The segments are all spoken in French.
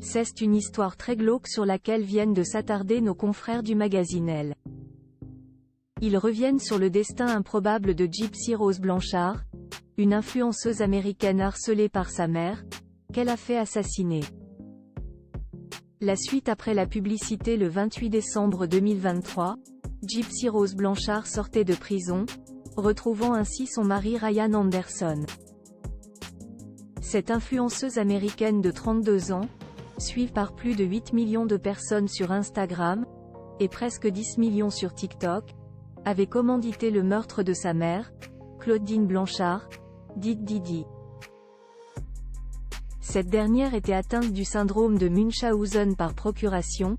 C'est une histoire très glauque sur laquelle viennent de s'attarder nos confrères du magazine Elle. Ils reviennent sur le destin improbable de Gypsy Rose Blanchard, une influenceuse américaine harcelée par sa mère, qu'elle a fait assassiner. La suite après la publicité le 28 décembre 2023, Gypsy Rose Blanchard sortait de prison, retrouvant ainsi son mari Ryan Anderson. Cette influenceuse américaine de 32 ans, suivie par plus de 8 millions de personnes sur Instagram, et presque 10 millions sur TikTok, avait commandité le meurtre de sa mère, Claudine Blanchard, dite Didi. Cette dernière était atteinte du syndrome de Munchausen par procuration,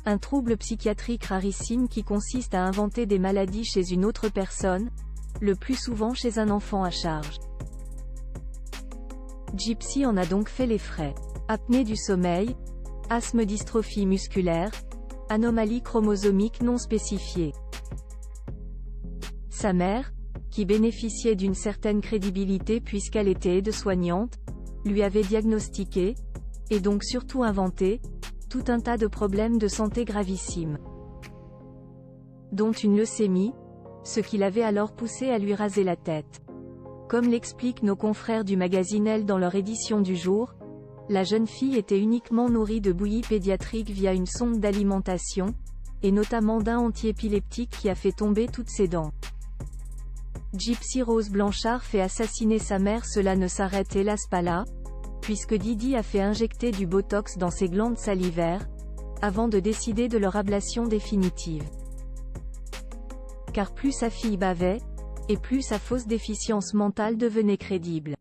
un trouble psychiatrique rarissime qui consiste à inventer des maladies chez une autre personne, le plus souvent chez un enfant à charge. Gypsy en a donc fait les frais. Apnée du sommeil, asthme, dystrophie musculaire, anomalie chromosomique non spécifiée. Sa mère, qui bénéficiait d'une certaine crédibilité puisqu'elle était aide-soignante, lui avait diagnostiqué, et donc surtout inventé, tout un tas de problèmes de santé gravissimes, dont une leucémie, ce qui l'avait alors poussé à lui raser la tête. Comme l'expliquent nos confrères du magazine Elle dans leur édition du jour, la jeune fille était uniquement nourrie de bouillie pédiatrique via une sonde d'alimentation, et notamment d'un antiépileptique qui a fait tomber toutes ses dents. Gypsy Rose Blanchard fait assassiner sa mère. Cela ne s'arrête hélas pas là, puisque Didi a fait injecter du botox dans ses glandes salivaires, avant de décider de leur ablation définitive. Car plus sa fille bavait, et plus sa fausse déficience mentale devenait crédible.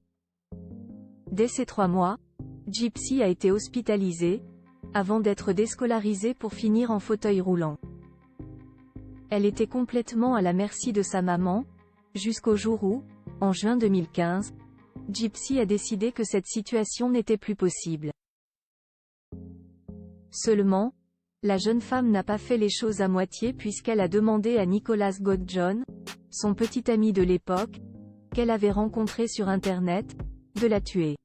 Dès ses 3 mois, Gypsy a été hospitalisée, avant d'être déscolarisée pour finir en fauteuil roulant. Elle était complètement à la merci de sa maman, jusqu'au jour où, en juin 2015, Gypsy a décidé que cette situation n'était plus possible. Seulement, la jeune femme n'a pas fait les choses à moitié puisqu'elle a demandé à Nicholas Godjohn, son petit ami de l'époque, qu'elle avait rencontré sur Internet, de la tuer.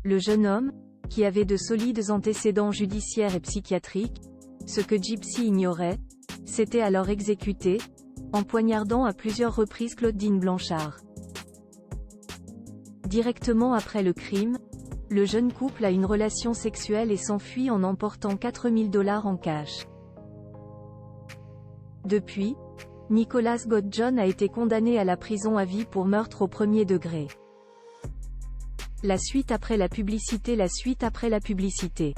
Le jeune homme, qui avait de solides antécédents judiciaires et psychiatriques, ce que Gypsy ignorait, s'était alors exécuté, en poignardant à plusieurs reprises Claudine Blanchard. Directement après le crime, le jeune couple a une relation sexuelle et s'enfuit en emportant 4 000 $ en cash. Depuis, Nicholas Godjohn a été condamné à la prison à vie pour meurtre au premier degré. La suite après la publicité. La suite après la publicité.